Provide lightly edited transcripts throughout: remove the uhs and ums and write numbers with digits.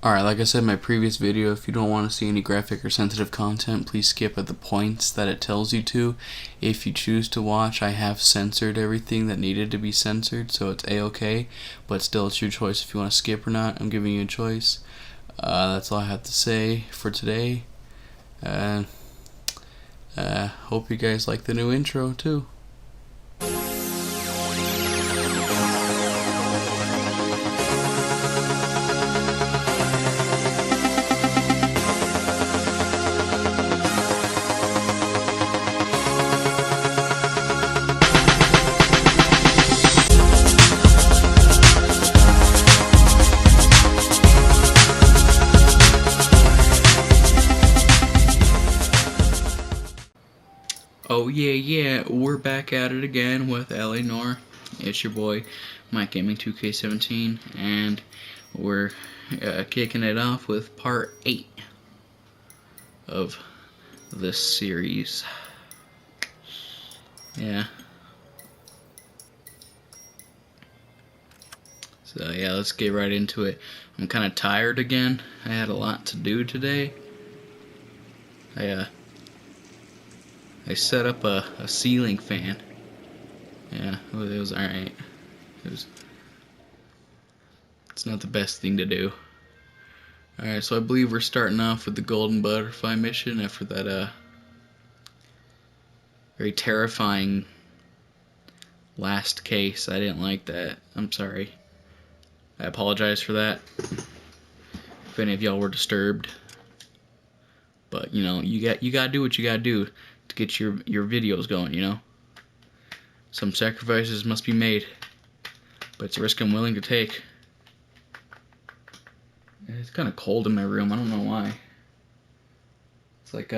Alright, like I said in my previous video, if you don't want to see any graphic or sensitive content, please skip at the points that it tells you to. If you choose to watch, I have censored everything that needed to be censored, so it's a-okay, but still it's your choice if you want to skip or not. I'm giving you a choice. That's all I have to say for today. Hope you guys like the new intro too. Oh yeah, we're back at it again with Noire. It's your boy, Mike Gaming 2K17, and we're kicking it off with part 8 of this series. Yeah. So yeah, let's get right into it. I'm kind of tired again. I had a lot to do today. I set up a ceiling fan. Yeah, it was alright. It's not the best thing to do. Alright, so I believe we're starting off with the Golden Butterfly mission after that very terrifying last case. I didn't like that. I'm sorry. I apologize for that. If any of y'all were disturbed. But you know, you gotta do what you gotta do to get your videos going, you know? Some sacrifices must be made, but it's a risk I'm willing to take. It's kind of cold in my room. I don't know why. It's like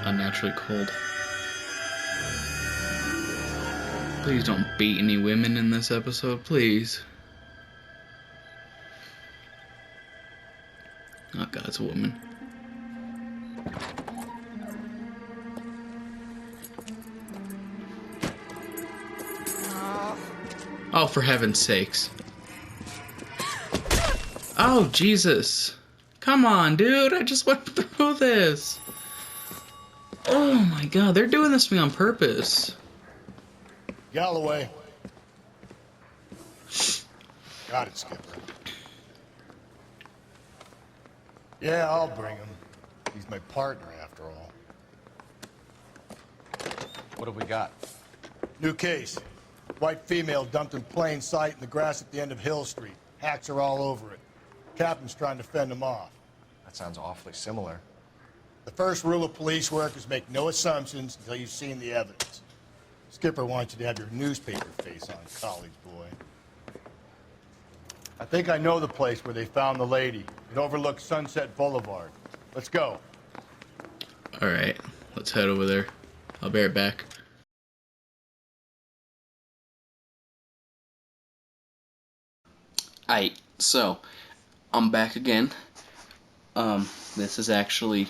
unnaturally cold. Please don't beat any women in this episode, please. Oh God, it's a woman. Oh, for heaven's sakes. Oh, Jesus. Come on, dude. I just went through this. Oh, my God. They're doing this to me on purpose. Galloway. Got it, Skipper. Yeah, I'll bring him. He's my partner, after all. What have we got? New case. White female dumped in plain sight in the grass at the end of Hill Street. Hacks are all over it. Captain's trying to fend them off. That sounds awfully similar. The first rule of police work is make no assumptions until you've seen the evidence. Skipper wants you to have your newspaper face on, college boy. I think I know the place where they found the lady. It overlooks Sunset Boulevard. Let's go. Alright, let's head over there. I'll be right back. Alright, so I'm back again. This is actually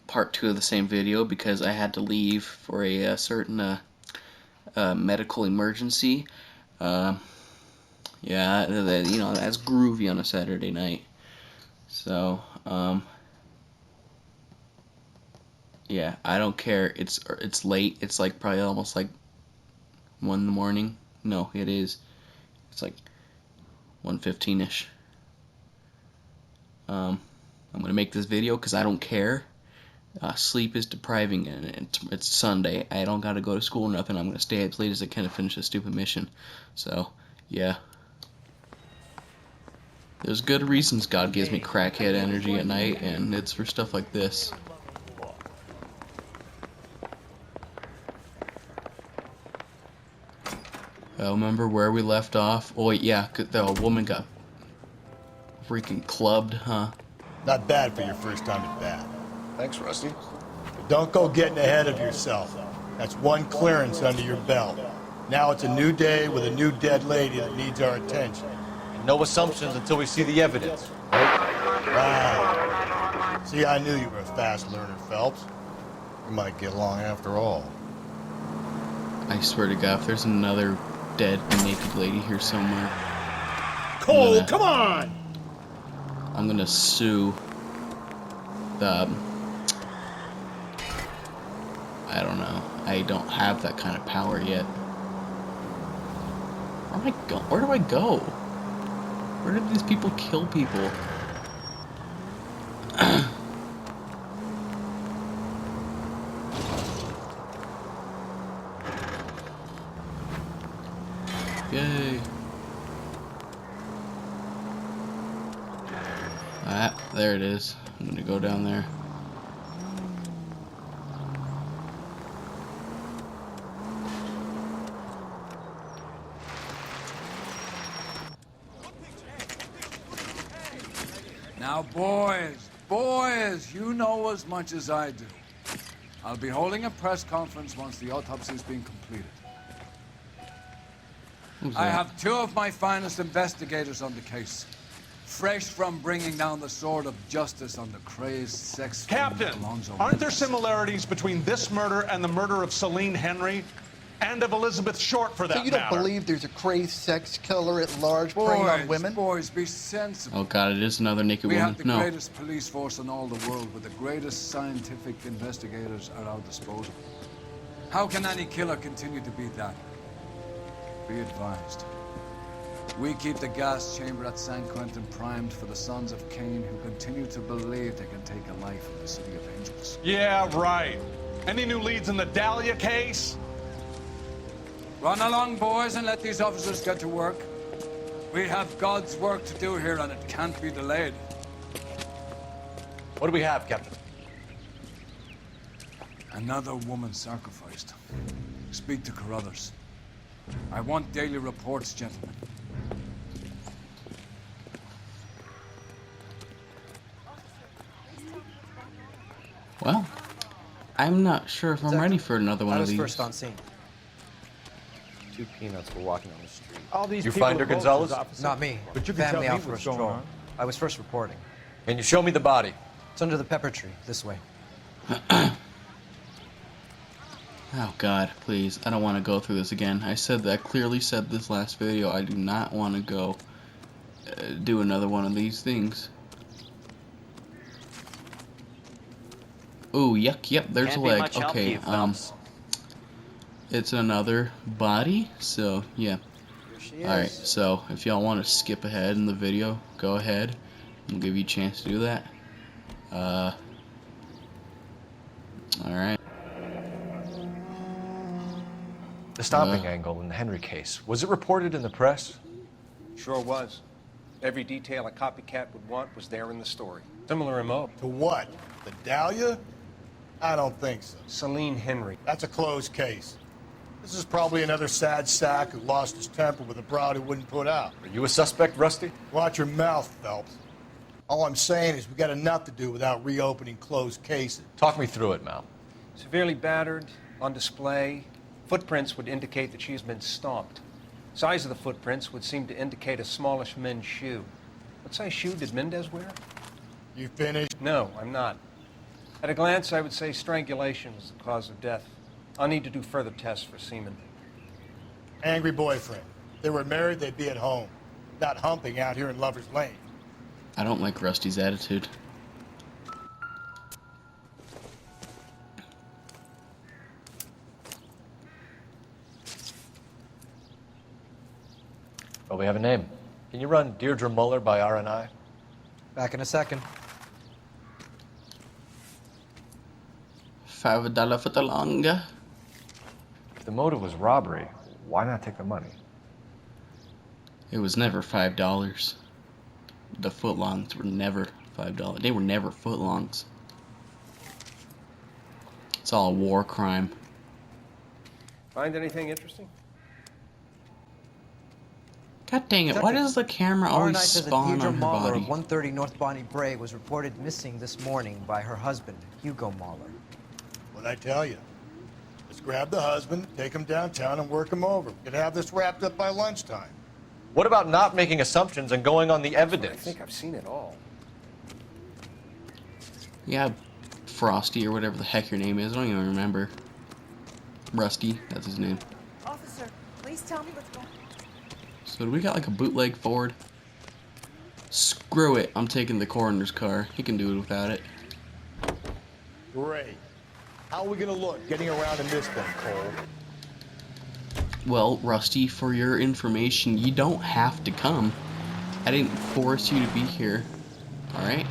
part 2 of the same video because I had to leave for a certain medical emergency. Yeah, you know, that's groovy on a Saturday night. So, yeah, I don't care. It's late. It's like probably almost like 1 in the morning. No, it is. It's like 1:15ish. I'm gonna make this video because I don't care. Sleep is depriving, and it's Sunday. I don't gotta go to school or nothing. I'm gonna stay as late as I can to finish this stupid mission. So, yeah. There's good reasons God gives me crackhead energy at night, and it's for stuff like this. Remember where we left off? Oh yeah, the woman got freaking clubbed, huh? Not bad for your first time at bat. Thanks, Rusty. But don't go getting ahead of yourself. That's one clearance under your belt. Now it's a new day with a new dead lady that needs our attention. And no assumptions until we see the evidence, right? Right. See, I knew you were a fast learner, Phelps. We might get along after all. I swear to God, if there's another dead naked lady here somewhere. Cole, come on! I'm gonna sue the... I don't know. I don't have that kind of power yet. Where am I go? Where do I go? Where did these people kill people? Yay. Ah, there it is. I'm gonna go down there. Now, boys, you know as much as I do. I'll be holding a press conference once the autopsy's been completed. I have two of my finest investigators on the case. Fresh from bringing down the sword of justice on the crazed sex Captain, aren't there similarities between this murder and the murder of Celine Henry and of Elizabeth Short, for that So you don't matter? believe there's a crazed sex killer at large preying on women? Boys, be sensible. Oh god, it is another naked We woman. have the No. greatest police force in all the world with the greatest scientific investigators at our disposal. How can any killer continue to be that? Be advised. We keep the gas chamber at San Quentin primed for the sons of Cain who continue to believe they can take a life in the City of Angels. Yeah, right. Any new leads in the Dahlia case? Run along, boys, and let these officers get to work. We have God's work to do here, and it can't be delayed. What do we have, Captain? Another woman sacrificed. Speak to Carruthers. I want daily reports, gentlemen. Well, I'm not sure if I'm ready for another one I of was these. first on scene. Two peanuts were walking on the street. All these You people find her, are vultures, Gonzalez? officer. Not me. But you can Family tell out me for a what's going stroll. on. I was first reporting. Can you show me the body? It's under the pepper tree, this way. Oh god, please. I don't want to go through this again. I clearly said this last video. I do not want to go do another one of these things. Ooh, yuck, yep, there's a leg. Okay, it's another body, so yeah. Alright, so if y'all want to skip ahead in the video, go ahead. We'll give you a chance to do that. Alright. The stopping angle in the Henry case. Was it reported in the press? Sure was. Every detail a copycat would want was there in the story. Similar MO. To what? The Dahlia? I don't think so. Celine Henry. That's a closed case. This is probably another sad sack who lost his temper with a broad who wouldn't put out. Are you a suspect, Rusty? Watch your mouth, Phelps. All I'm saying is we got enough to do without reopening closed cases. Talk me through it, Mal. Severely battered, on display. Footprints would indicate that she's been stomped. Size of the footprints would seem to indicate a smallish men's shoe. What size shoe did Mendez wear? You finished? No, I'm not. At a glance, I would say strangulation was the cause of death. I'll need to do further tests for semen. Angry boyfriend. If they were married, they'd be at home, not humping out here in Lover's Lane. I don't like Rusty's attitude. Well, we have a name. Can you run Deirdre Muller by RNI? Back in a second. $5 for the longer. If the motive was robbery, why not take the money? It was never $5. The footlongs were never $5. They were never footlongs. It's all a war crime. Find anything interesting? God dang it, why does the camera always RNI says that spawn Deirdre on her Mahler body? of 130 North Bonnie Bray was reported missing this morning by her husband, Hugo Mahler. What'd I tell you? Let's grab the husband, take him downtown, and work him over. We could have this wrapped up by lunchtime. What about not making assumptions and going on the I evidence? think I've seen it all. Yeah, Frosty or whatever the heck your name is. I don't even remember. Rusty, that's his name. Officer, please tell me what's going on. So do we got like a bootleg Ford? Screw it. I'm taking the coroner's car. He can do it without it. Great. How are we gonna look getting around in this thing, Cole? Well, Rusty, for your information, you don't have to come. I didn't force you to be here. Alright?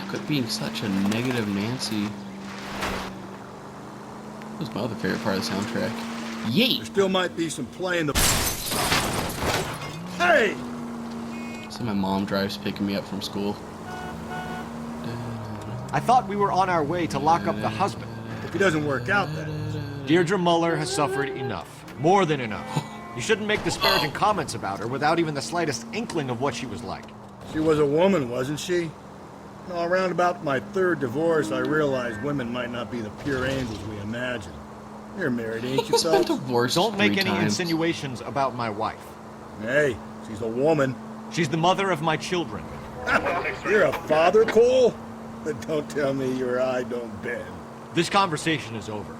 Quit being such a negative Nancy. That was my other favorite part of the soundtrack. Yeet! There still might be some playing the... Hey! So my mom drives picking me up from school. I thought we were on our way to lock up the husband. If it doesn't work out, that is. Deirdre Muller has suffered enough. More than enough. You shouldn't make disparaging comments about her without even the slightest inkling of what she was like. She was a woman, wasn't she? No, around about my third divorce, I realized women might not be the pure angels we imagine. You're married, ain't you, He's been Phelps? divorced Don't make any 3 times. insinuations about my wife. Hey, she's a woman. She's the mother of my children. You're a father, Cole? But don't tell me your eye don't bend. This conversation is over.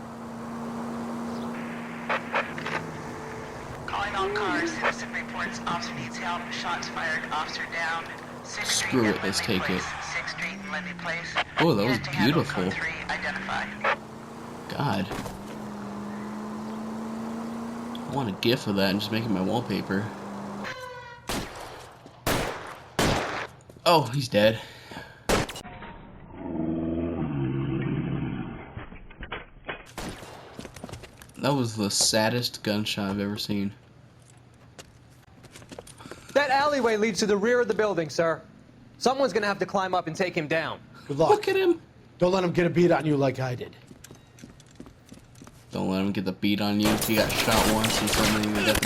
Calling all cars. Citizen reports officer needs help. Shots fired. Officer down. 6th Street Screw and it, let's Lindley take Place. it. 6th Street and Lindley Place. Oh, that was Unit to handle beautiful. Code 3 identified. God. I want a gif of that and just make it my wallpaper. Oh, he's dead. That was the saddest gunshot I've ever seen. That alleyway leads to the rear of the building, sir. Someone's gonna have to climb up and take him down. Good luck. Look at him. Don't let him get a beat on you like I did. Don't let him get the beat on you. He got shot once and something.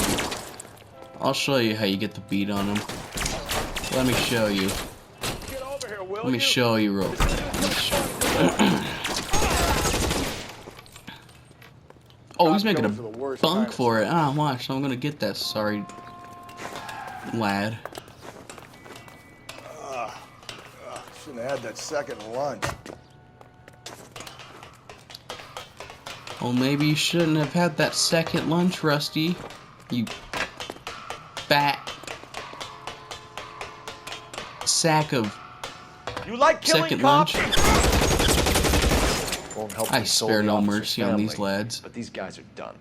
I'll show you how you get the beat on him. Let me show you. Let me show you real quick. Oh, he's making a bunk for it. Ah, watch. I'm gonna get that. Sorry, lad. Shouldn't have had that second lunch. Well, maybe you shouldn't have had that second lunch, Rusty. You fat sack of You like killing second cops? lunch. Won't help I console spare the no officer's mercy on these family, lads. But these guys are done.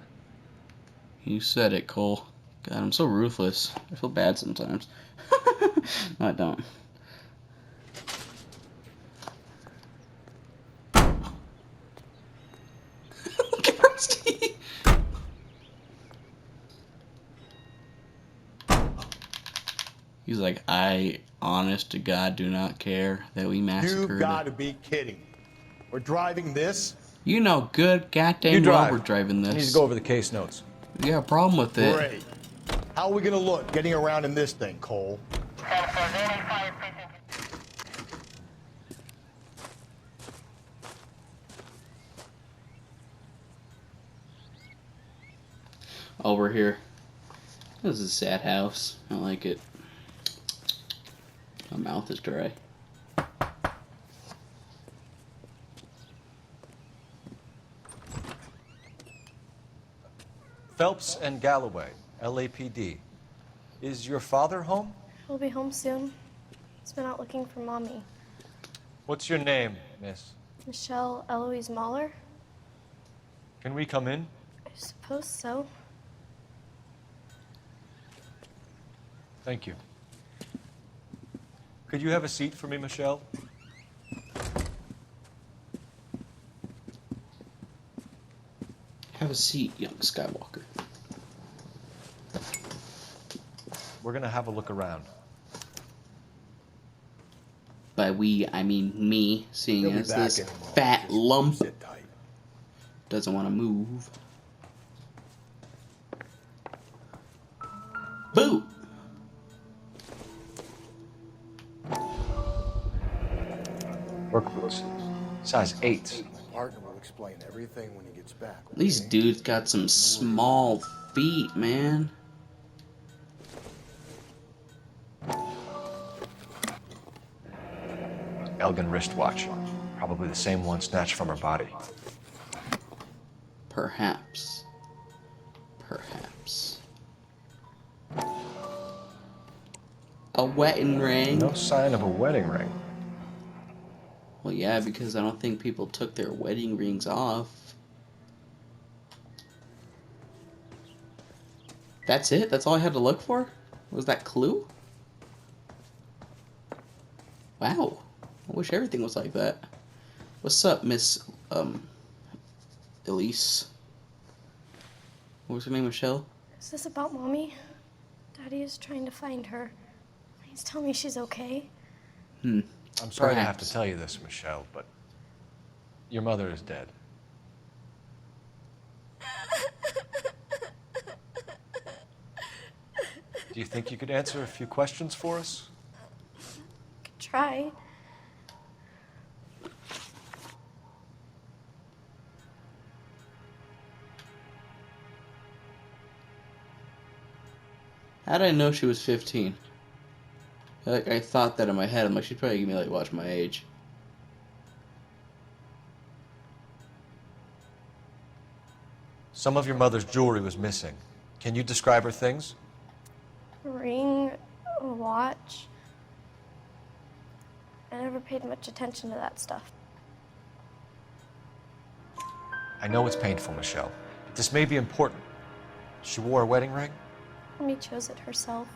You said it, Cole. God, I'm so ruthless. I feel bad sometimes. No, I don't. Look at Rusty. He's like, I, honest to God, do not care that we massacred. You've got to be kidding. We're driving this? You know good goddamn You well drive. we're driving I need this. to go over the case notes. You got a problem with it. Great. How are we gonna look getting around in this thing, Cole? Over here. This is a sad house. I don't like it. My mouth is dry. Phelps and Galloway, LAPD. Is your father home? He'll be home soon. He's been out looking for Mommy. What's your name, miss? Michelle Eloise Mahler? Can we come in? I suppose so. Thank you. Could you have a seat for me, Michelle? Have a seat, young Skywalker. We're gonna have a look around. By we, I mean me, seeing He'll be as back this in a moment. fat Just lump sit tight. doesn't want to move. Boo! Work boots. Size 8. My partner will explain everything when he gets back. These dudes got some small feet, man. Elgin wristwatch. Probably the same one snatched from her body. Perhaps. Perhaps. A wedding ring? No sign of a wedding ring. Well, yeah, because I don't think people took their wedding rings off. That's it? That's all I had to look for? Was that clue? Wow. I wish everything was like that. What's up, Miss, Elise? What was her name, Michelle? Is this about Mommy? Daddy is trying to find her. Please tell me she's okay. I'm sorry to have Perhaps. to tell you this, Michelle, but your mother is dead. Do you think you could answer a few questions for us? Could try. How did I know she was 15? Like, I thought that in my head. I'm like, she'd probably give me, like, watch my age. Some of your mother's jewelry was missing. Can you describe her things? A ring, a watch. I never paid much attention to that stuff. I know it's painful, Michelle, but this may be important. She wore a wedding ring? Mommy chose it herself.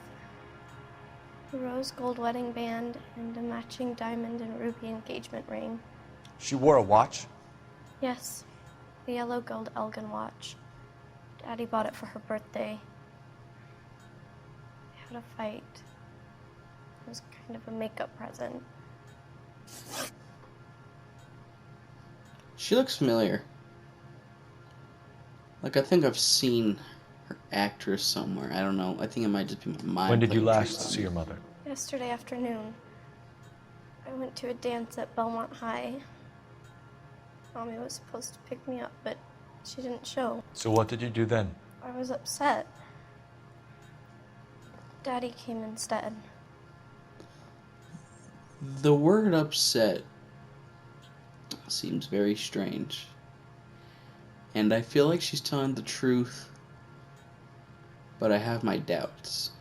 A rose gold wedding band and a matching diamond and ruby engagement ring. She wore a watch? Yes, the yellow gold Elgin watch. Daddy bought it for her birthday. We had a fight. It was kind of a makeup present. She looks familiar. Like, I think I've seen her actress somewhere. I don't know. I think it might just be my mind. When did you playing last tricks on see me. your mother? Yesterday afternoon, I went to a dance at Belmont High. Mommy was supposed to pick me up, but she didn't show. So what did you do then? I was upset. Daddy came instead. The word upset seems very strange. And I feel like she's telling the truth, but I have my doubts.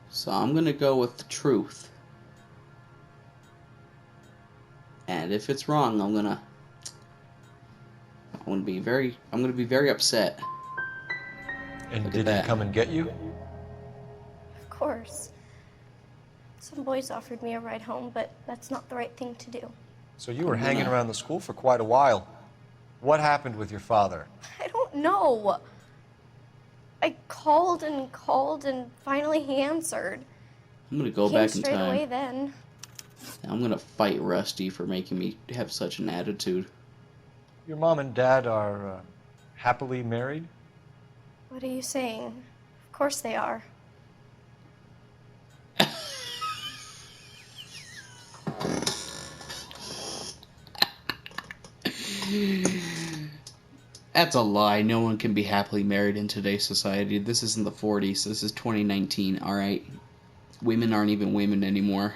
So I'm gonna go with the truth. And if it's wrong, I'm gonna be very upset. And Look at did he that. come and get you? Of course. Some boys offered me a ride home, but that's not the right thing to do. So you were hanging around the school for quite a while. What happened with your father? I don't know. I called and called, and finally he answered. I'm gonna go Came back in straight time. away then. I'm gonna fight Rusty for making me have such an attitude. Your mom and dad are happily married? What are you saying? Of course they are. That's a lie. No one can be happily married in today's society. This isn't the 40s. This is 2019, alright? Women aren't even women anymore.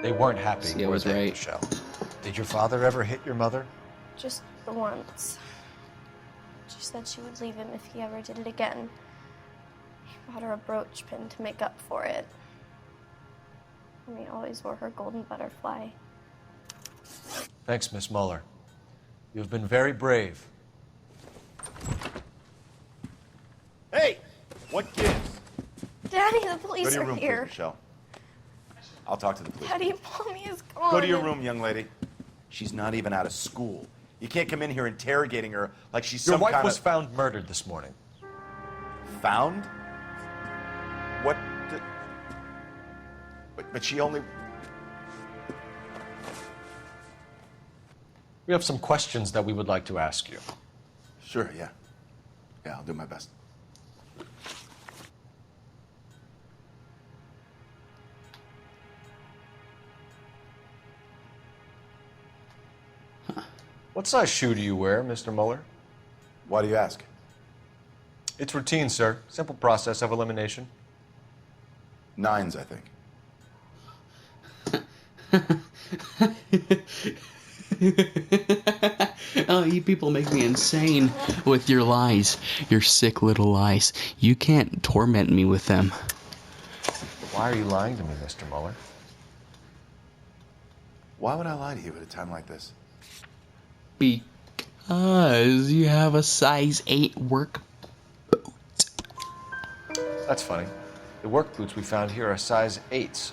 They weren't happy, See, I were was they, right. Michelle? Did your father ever hit your mother? Just the once. She said she would leave him if he ever did it again. He bought her a brooch pin to make up for it. And he always wore her golden butterfly. Thanks, Miss Muller. You've been very brave. Hey! What gives? Daddy, the Go police to your are room, here. please, Michelle. I'll talk to the police. Daddy, Mommy is gone. Go to your room, young lady. She's not even out of school. You can't come in here interrogating her like she's Your some wife kind was of... found murdered this morning. Found? What? But she only... We have some questions that we would like to ask you. Sure, yeah. Yeah, I'll do my best. What size shoe do you wear, Mr. Muller? Why do you ask? It's routine, sir. Simple process of elimination. 9s, I think. Oh, you people make me insane with your lies. Your sick little lies. You can't torment me with them. Why are you lying to me, Mr. Mueller? Why would I lie to you at a time like this? Because you have a size 8 work boot. That's funny. The work boots we found here are size 8s.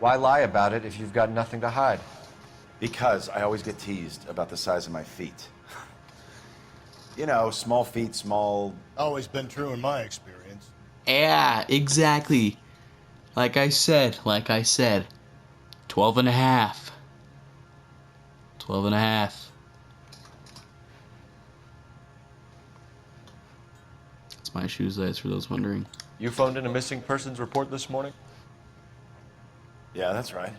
Why lie about it if you've got nothing to hide? Because I always get teased about the size of my feet. You know, small feet, small... Always been true in my experience. Yeah, exactly. Like I said. 12 and a half. 12 and a half. That's my shoe size for those wondering. You phoned in a missing persons report this morning? Yeah, that's right.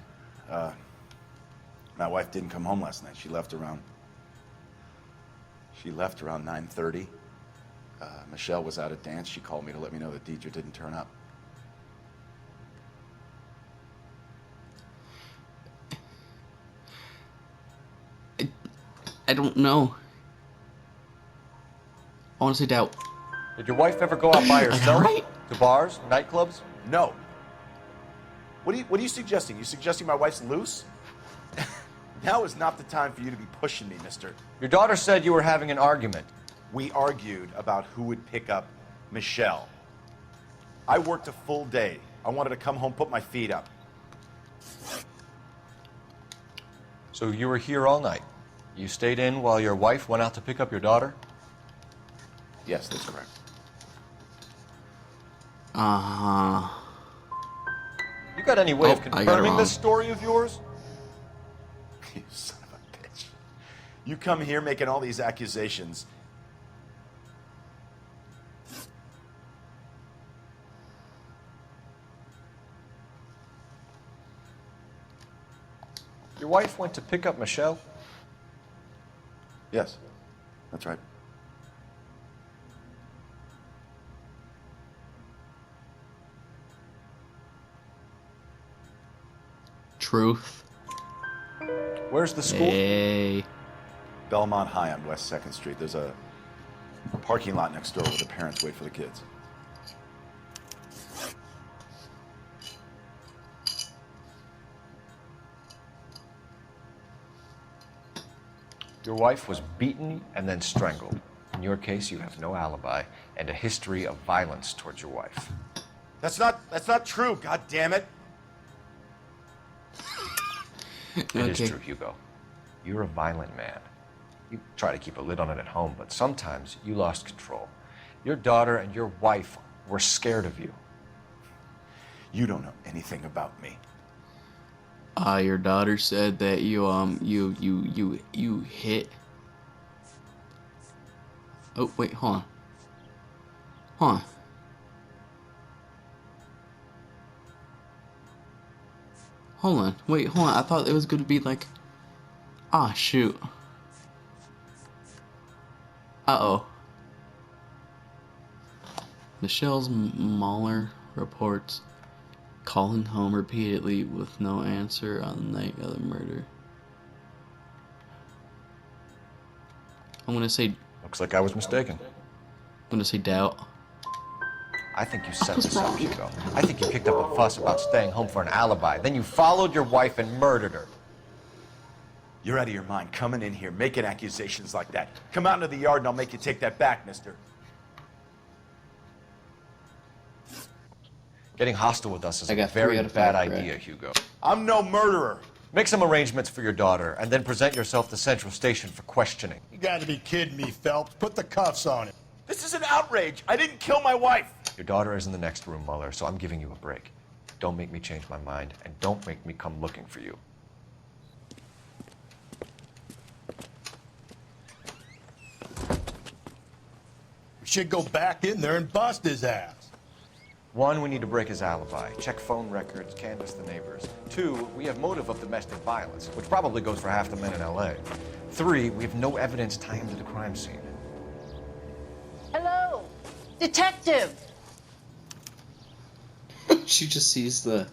My wife didn't come home last night. She left around 9:30. Michelle was out at dance. She called me to let me know that Deidre didn't turn up. I don't know. I want to say doubt. Did your wife ever go out by herself? Right? To bars, nightclubs? No. What are you suggesting? You suggesting my wife's loose? Now is not the time for you to be pushing me, mister. Your daughter said you were having an argument. We argued about who would pick up Michelle. I worked a full day. I wanted to come home, put my feet up. So you were here all night? You stayed in while your wife went out to pick up your daughter? Yes, that's correct. Uh-huh. You got any way of I got it confirming wrong. this story of yours? You son of a bitch. You come here making all these accusations. Your wife went to pick up Michelle? Yes, that's right. Truth. Where's the school? Hey. Belmont High on West 2nd Street. There's a parking lot next door where the parents wait for the kids. Your wife was beaten and then strangled. In your case, you have no alibi and a history of violence towards your wife. That's not true, god damn it. It is true, Hugo. You're a violent man. You try to keep a lid on it at home, but sometimes you lost control. Your daughter and your wife were scared of you. You don't know anything about me. Your daughter said that you hit. Oh wait, hold on. Hold on. Wait, hold on. I thought it was going to be like... Ah, shoot. Uh-oh. Michelle's Mueller reports calling home repeatedly with no answer on the night of the murder. I'm going to say... Looks like I was mistaken. I'm going to say doubt. I think you set this up, Hugo. I think you kicked up a fuss about staying home for an alibi. Then you followed your wife and murdered her. You're out of your mind coming in here making accusations like that. Come out into the yard and I'll make you take that back, mister. Getting hostile with us is I a got 3 very out of 5 bad correct. idea, Hugo. I'm no murderer. Make some arrangements for your daughter and then present yourself to Central Station for questioning. You gotta be kidding me, Phelps. Put the cuffs on him. This is an outrage. I didn't kill my wife. Your daughter is in the next room, Mueller, so I'm giving you a break. Don't make me change my mind, and don't make me come looking for you. We should go back in there and bust his ass. 1, we need to break his alibi. Check phone records, canvass the neighbors. 2, we have motive of domestic violence, which probably goes for half the men in L.A. 3, we have no evidence tying him to the crime scene. Hello, detective. She just sees the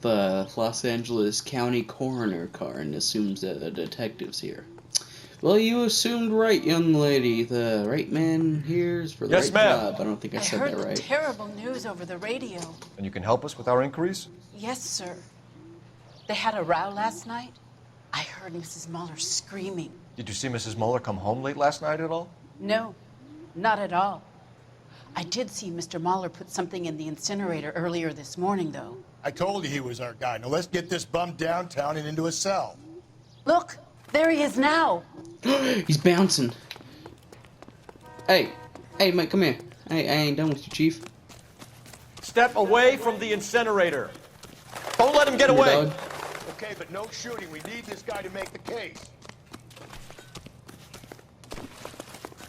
the Los Angeles County coroner car and assumes that the detective's here. Well, you assumed right, young lady. The right man here's for the Yes, right ma'am. job. I don't think I said heard that the right. terrible news over the radio. And you can help us with our inquiries? Yes, sir. They had a row last night. I heard Mrs. Muller screaming. Did you see Mrs. Muller come home late last night at all? No, not at all. I did see Mr. Muller put something in the incinerator earlier this morning, though. I told you he was our guy. Now let's get this bum downtown and into a cell. Look, there he is now. He's bouncing. Hey, mate, come here. I ain't done with you, Chief. Step away from the incinerator. Don't let him get Come here, away. dog. Okay, but no shooting. We need this guy to make the case.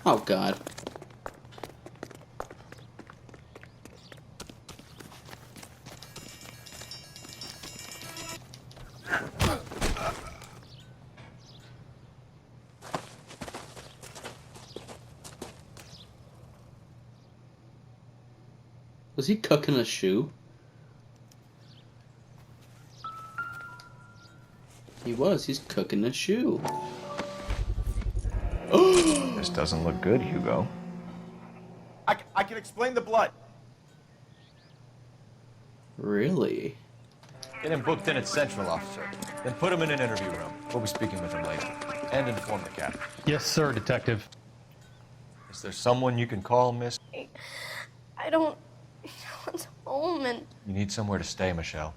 Oh, God. Was he cooking a shoe? He was. He's cooking a shoe. This doesn't look good, Hugo. I can explain the blood. Really? Get him booked in at Central, officer. Then put him in an interview room. We'll be speaking with him later. And inform the captain. Yes, sir, Detective. Is there someone you can call, miss? I don't know what's home, and You need somewhere to stay, Michelle.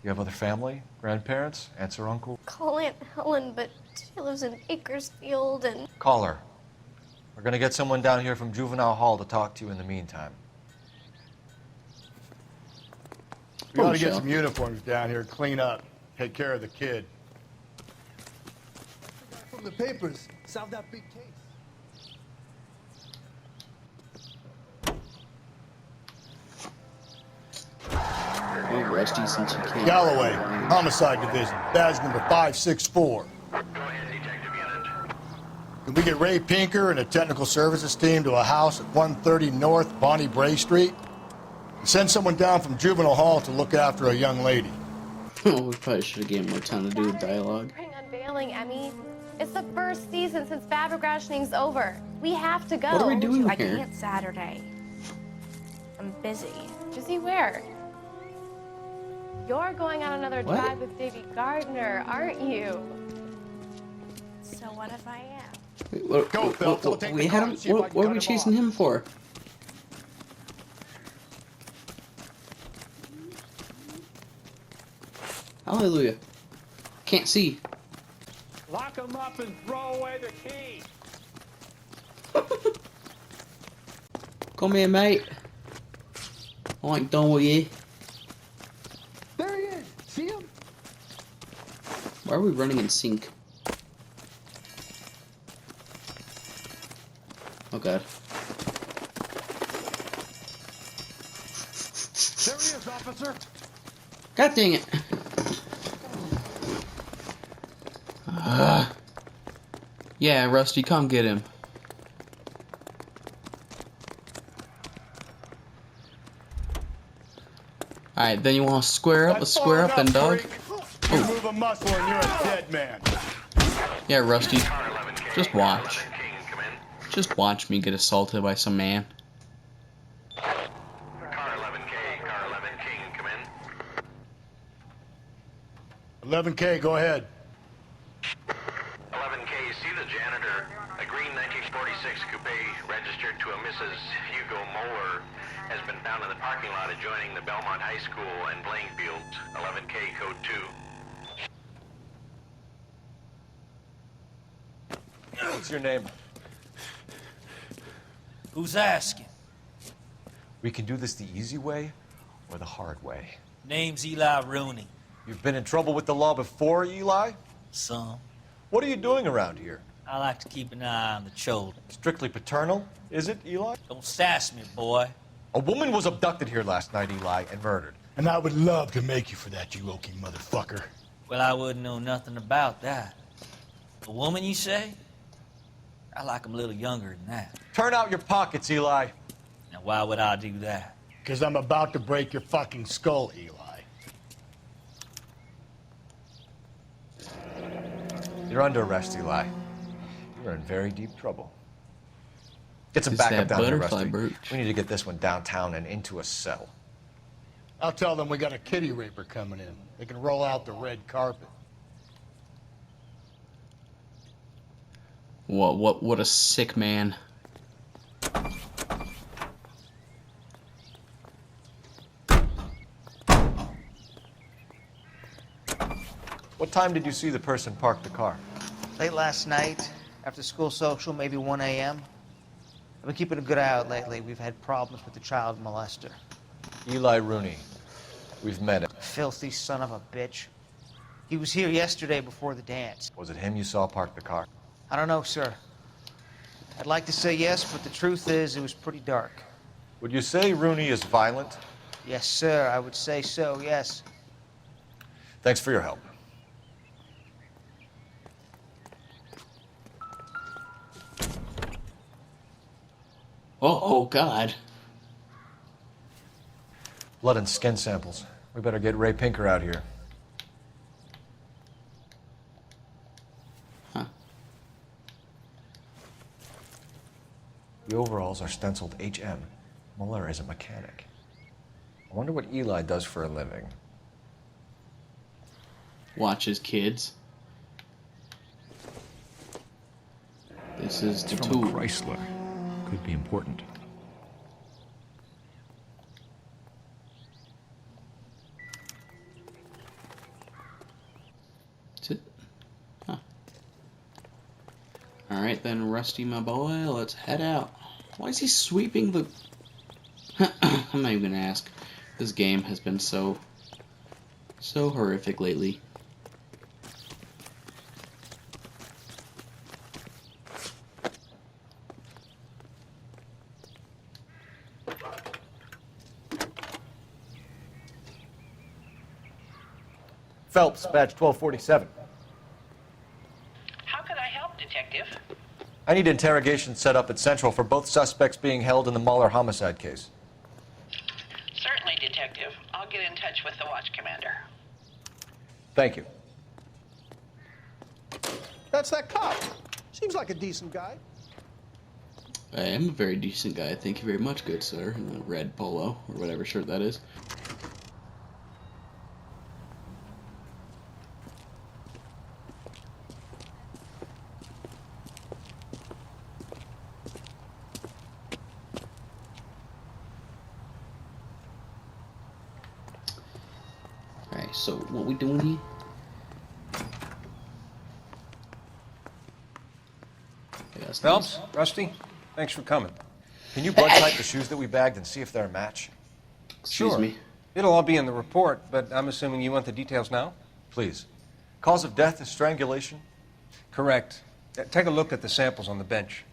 You have other family? Grandparents? Aunts or uncle? call Aunt Helen, but she lives in Bakersfield, and Call her. We're gonna get someone down here from Juvenile Hall to talk to you in the meantime. We ought to get Michelle. some uniforms down here, clean up, take care of the kid. From the papers, solved that big case. Oh, Rusty, since you can't. Galloway, Homicide Division, badge number 564. Can we get Ray Pinker and a technical services team to a house at 130 North Bonnie Bray Street? And send someone down from Juvenile Hall to look after a young lady. Oh, we probably should have given more time to do the dialogue. spring unveiling, Emmy. It's the first season since fabric rationing's over. We have to go. What are we doing I here? can't Saturday. I'm busy. Busy where? You're going on another What? drive with Davy Gardner, aren't you? So what if I am? Wait, what, Go, what, Phil. what, We'll take we the had car him. and see if I What, can what cut are we him chasing off. him for? Hallelujah. Can't see. Lock him up and throw away the key. Come here, mate. I ain't done with you. There he is. See him? Why are we running in sync? Oh, God. There he is, officer. God dang it. Yeah, Rusty, come get him. Alright, then you want to square up? Let's square up then, dog. You move a muscle and you're a dead man. Yeah, Rusty. Just watch. Just watch me get assaulted by some man. Car 11K, Car 11 King, come in. 11K, go ahead. 11K, see the janitor. A green 1946 coupe registered to a Mrs. Hugo Moeller has been found in the parking lot adjoining the Belmont High School and playing fields. 11K, code 2. What's your name? Who's asking? We can do this the easy way or the hard way. Name's Eli Rooney. You've been in trouble with the law before, Eli? Some. What are you doing around here? I like to keep an eye on the children. Strictly paternal, is it, Eli? Don't sass me, boy. A woman was abducted here last night, Eli, and murdered. And I would love to make you for that, you oaky motherfucker. Well, I wouldn't know nothing about that. A woman, you say? I like 'em a little younger than that. Turn out your pockets, Eli. Now, why would I do that? Because I'm about to break your fucking skull, Eli. You're under arrest, Eli. You're in very deep trouble. Get some It's backup that down here, butterfly Rusty. brooch. We need to get this one downtown and into a cell. I'll tell them we got a kitty raper coming in. They can roll out the red carpet. What a sick man. What time did you see the person park the car? Late last night, after school social, maybe 1 a.m. I've been keeping a good eye out lately. We've had problems with the child molester. Eli Rooney. We've met him. Filthy son of a bitch. He was here yesterday before the dance. Was it him you saw park the car? I don't know, sir. I'd like to say yes, but the truth is it was pretty dark. Would you say Rooney is violent? Yes, sir. I would say so, yes. Thanks for your help. Oh, God. Blood and skin samples. We better get Ray Pinker out here. Huh. The overalls are stenciled HM. Muller is a mechanic. I wonder what Eli does for a living. Watches kids. This is the From tool. a Chrysler. Could be important. That's it. Huh. Alright then, Rusty, my boy, let's head out. Why is he sweeping the... I'm not even gonna ask. This game has been so horrific lately. Phelps, badge 1247. How can I help, Detective? I need interrogation set up at Central for both suspects being held in the Muller homicide case. Certainly, Detective. I'll get in touch with the watch commander. Thank you. That's that cop. Seems like a decent guy. I am a very decent guy. Thank you very much, good sir. In a red polo, or whatever shirt that is. Alright, so what we doing here? Phelps, Rusty, thanks for coming. Can you blood type the shoes that we bagged and see if they're a match? Excuse me. It'll all be in the report, but I'm assuming you want the details now? Please. Cause of death is strangulation? Correct. Take a look at the samples on the bench.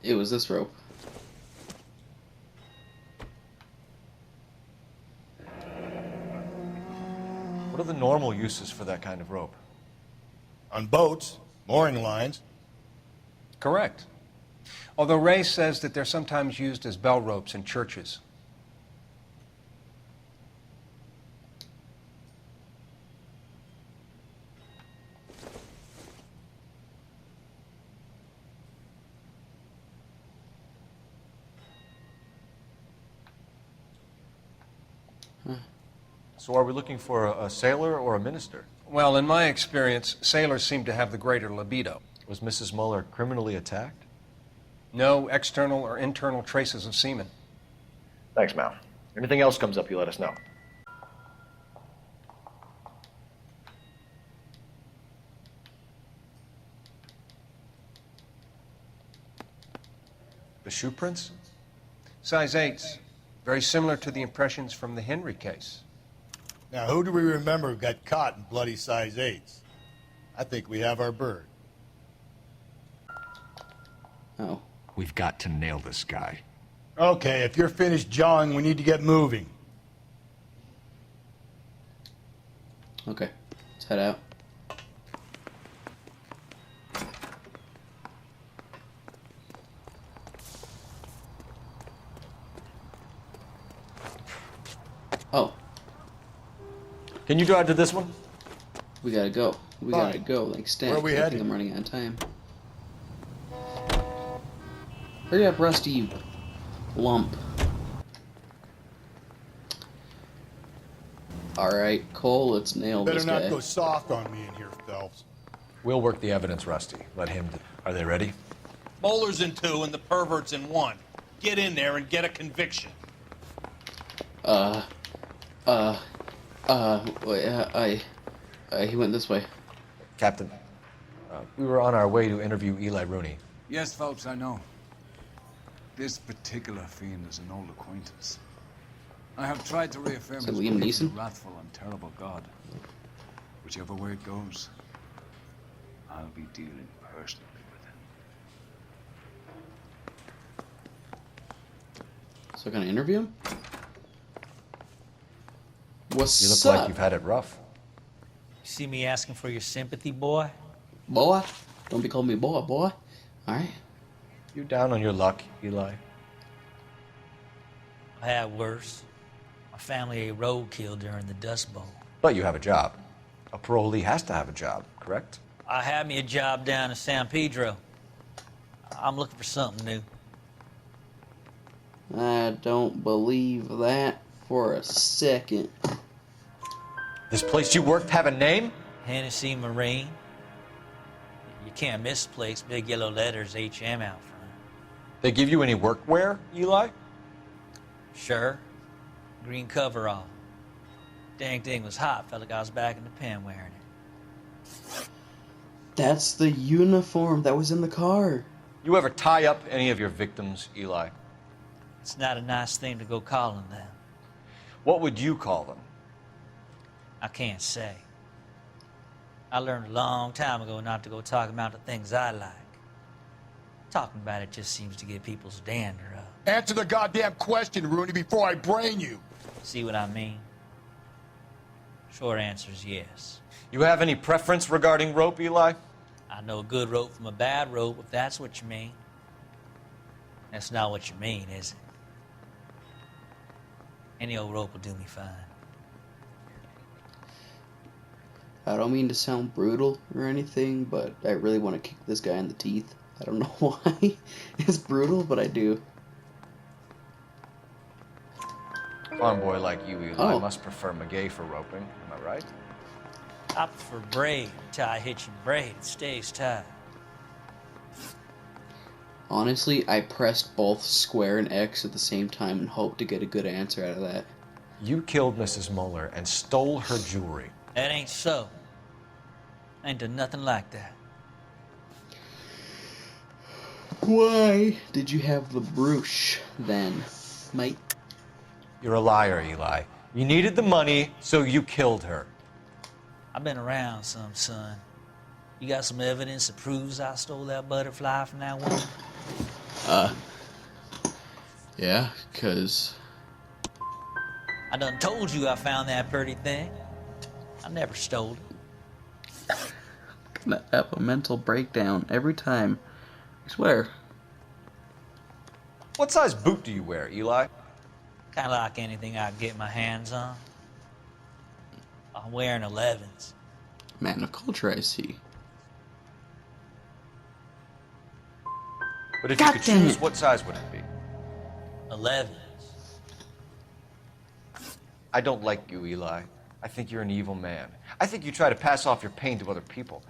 It was this rope. What are the normal uses for that kind of rope? On boats, mooring lines. Correct. Although Ray says that they're sometimes used as bell ropes in churches. So are we looking for a sailor or a minister? Well, in my experience, sailors seem to have the greater libido. Was Mrs. Muller criminally attacked? No external or internal traces of semen. Thanks, Mal. Anything else comes up, you let us know. The shoe prints? Size 8s. Very similar to the impressions from the Henry case. Now, who do we remember got caught in bloody size 8s? I think we have our bird. Oh. We've got to nail this guy. Okay, if you're finished jawing, we need to get moving. Okay, let's head out. Oh. Can you drive to this one? We gotta go. We Fine. gotta go. Like, Stan. Where are we I think heading? I'm running out of time. Hurry up, Rusty, you lump. Alright, Cole, let's nail Better this not guy. go soft on me in here, Phelps. We'll work the evidence, Rusty. Let him do. Are they ready? Moeller's in 2 and the pervert's in 1. Get in there and get a conviction. He went this way. Captain, we were on our way to interview Eli Rooney. Yes, Phelps, I know. This particular fiend is an old acquaintance. I have tried to reaffirm Is it his Liam belief in Neeson? a wrathful and terrible God. Whichever way it goes, I'll be dealing personally with him. So, gonna interview him? What's You look up? like you've had it rough. You see me asking for your sympathy, boy? Boy? Don't be calling me boy, boy. Alright. You down on your luck, Eli? I had worse. My family ate roadkill during the Dust Bowl. But you have a job. A parolee has to have a job, correct? I had me a job down in San Pedro. I'm looking for something new. I don't believe that for a second. This place you worked have a name? Hennessy Marine. You can't miss the place. Big yellow letters, HM out front. They give you any workwear, Eli? Sure. Green coverall. Dang thing was hot. Felt like I was back in the pen wearing it. That's the uniform that was in the car. You ever tie up any of your victims, Eli? It's not a nice thing to go calling them. What would you call them? I can't say. I learned a long time ago not to go talking about the things I like. Talking about it just seems to get people's dander up. Answer the goddamn question, Rooney, before I brain you. See what I mean? Short answer is yes. You have any preference regarding rope, Eli? I know a good rope from a bad rope, if that's what you mean. That's not what you mean, is it? Any old rope will do me fine. I don't mean to sound brutal or anything, but I really want to kick this guy in the teeth. I don't know why it's brutal, but I do. Farm boy like you, Eli, Oh. must prefer McGay for roping. Am I right? I prefer braid. Tie hitching braid. It stays tight. Honestly, I pressed both square and X at the same time and hoped to get a good answer out of that. You killed Mrs. Moeller and stole her jewelry. That ain't so. I ain't done nothing like that. Why did you have the brooch then, mate? You're a liar, Eli. You needed the money, so you killed her. I've been around some, son. You got some evidence that proves I stole that butterfly from that woman? Yeah, 'cause I done told you I found that pretty thing. I never stole it. I'm gonna have a mental breakdown every time. I swear. What size boot do you wear, Eli? Kind of like anything I can get my hands on. I'm wearing 11s. Man of culture, I see. But if you God could damn choose, it. what size would it be? 11s. I don't like you, Eli. I think you're an evil man. I think you try to pass off your pain to other people.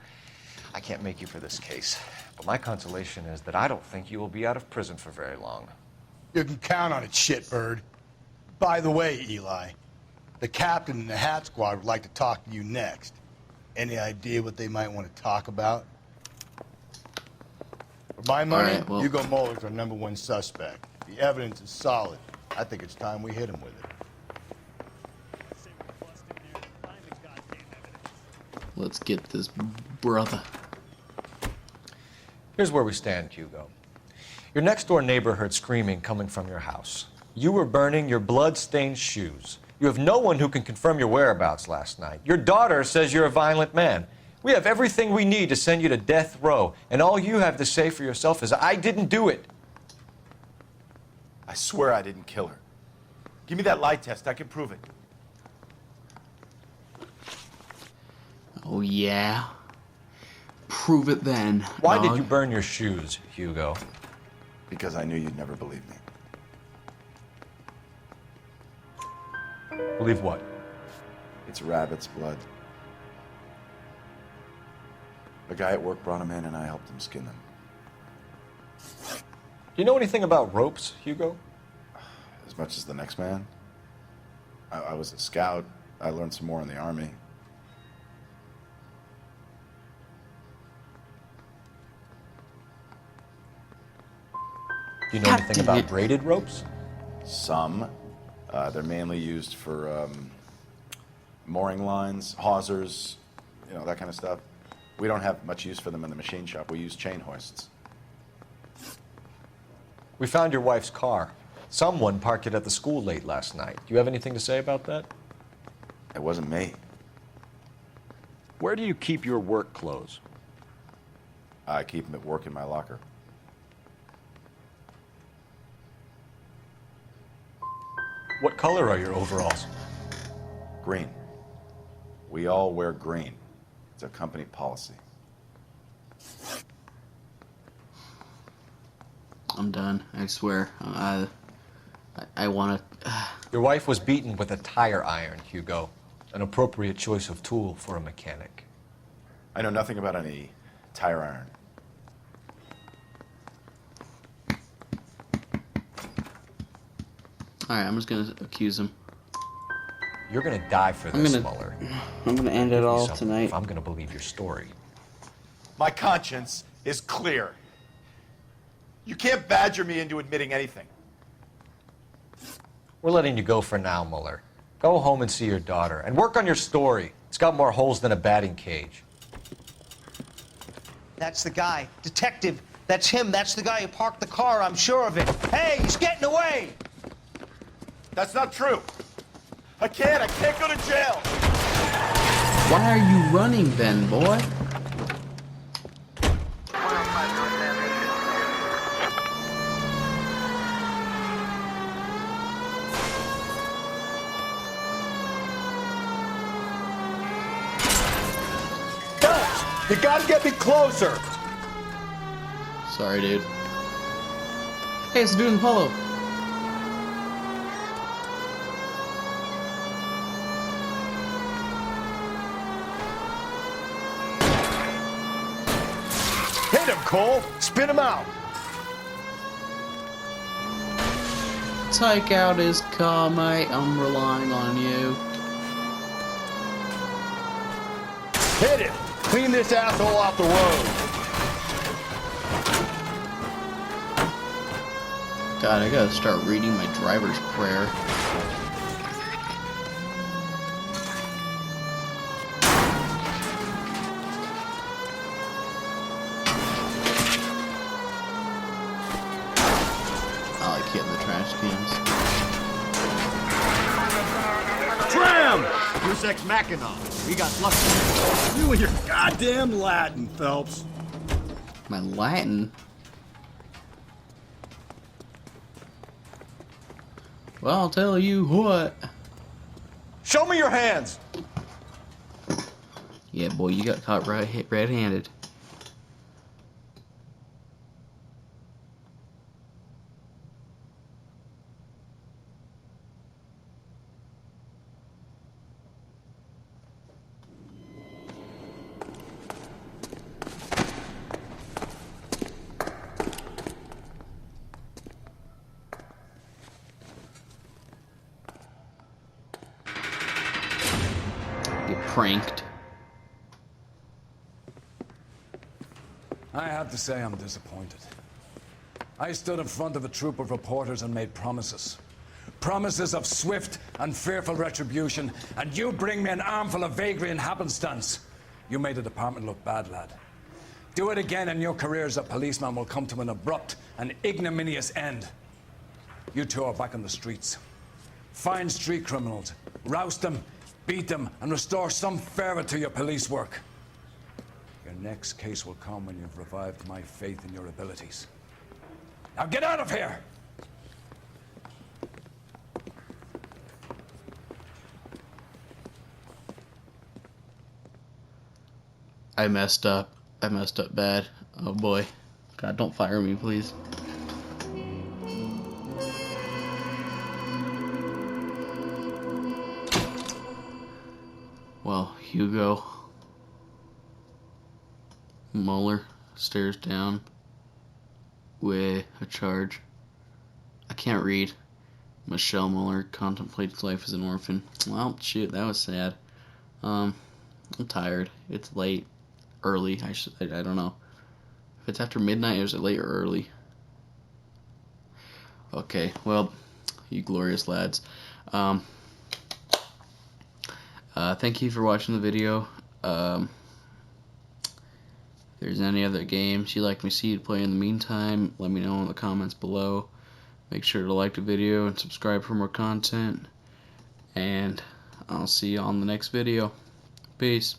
I can't make you for this case, but my consolation is that I don't think you will be out of prison for very long. You can count on it, shitbird. By the way, Eli, the captain and the Hat Squad would like to talk to you next. Any idea what they might want to talk about? For my money, All right, well- Hugo Moeller's our #1 suspect. The evidence is solid. I think it's time we hit him with it. Let's get this brother. Here's where we stand, Hugo. Your next-door neighbor heard screaming coming from your house. You were burning your blood-stained shoes. You have no one who can confirm your whereabouts last night. Your daughter says you're a violent man. We have everything we need to send you to death row, and all you have to say for yourself is, I didn't do it. I swear I didn't kill her. Give me that lie test. I can prove it. Oh, yeah? Prove it then. Why dog. did you burn your shoes, Hugo? Because I knew you'd never believe me. Believe what? It's rabbit's blood. A guy at work brought him in and I helped him skin them. Do you know anything about ropes, Hugo? As much as the next man. I was a scout. I learned some more in the Army. Do you know anything about braided ropes? Some. They're mainly used for mooring lines, hawsers, you know, that kind of stuff. We don't have much use for them in the machine shop. We use chain hoists. We found your wife's car. Someone parked it at the school late last night. Do you have anything to say about that? It wasn't me. Where do you keep your work clothes? I keep them at work in my locker. What color are your overalls? Green. We all wear green. It's a company policy. I'm done. I swear. I want to... Your wife was beaten with a tire iron, Hugo. An appropriate choice of tool for a mechanic. I know nothing about any tire iron. Alright, I'm just gonna accuse him. You're gonna die for this, Mueller. I'm gonna end it all tonight. If I'm gonna believe your story. My conscience is clear. You can't badger me into admitting anything. We're letting you go for now, Mueller. Go home and see your daughter, and work on your story. It's got more holes than a batting cage. That's the guy. Detective. That's him. That's the guy who parked the car. I'm sure of it. Hey, he's getting away! That's not true. I can't go to jail. Why are you running then, boy? You gotta get me closer! Sorry, dude. Hey, it's the dude in the polo. Hit him, Cole! Spin him out! Take out his car, mate. I'm relying on you. Hit him! Clean this asshole off the road! God, I gotta start reading my driver's prayer. I like hitting the trash cans. Tram! Deus Ex Machina. We got lucky. You and your goddamn Latin, Phelps. My Latin? Well, I'll tell you what. Show me your hands! Yeah, boy, you got caught red-handed. Get pranked. I have to say I'm disappointed. I stood in front of a troop of reporters and made promises. Promises of swift and fearful retribution, and you bring me an armful of vagary and happenstance. You made the department look bad, lad. Do it again and your career as a policeman will come to an abrupt and ignominious end. You two are back on the streets. Find street criminals, roust them, beat them, and restore some fervor to your police work. Your next case will come when you've revived my faith in your abilities. Now get out of here! I messed up. I messed up bad. Oh boy. God, don't fire me, please. Well, Hugo Mueller stares down with a charge. I can't read. Michelle Mueller contemplates life as an orphan. Well, shoot, that was sad. I'm tired. It's late. Early. I don't know. If it's after midnight, is it late or early? Okay, well, you glorious lads. Thank you for watching the video. If there's any other games you'd like me to see to play in the meantime, let me know in the comments below. Make sure to like the video and subscribe for more content. And I'll see you on the next video. Peace.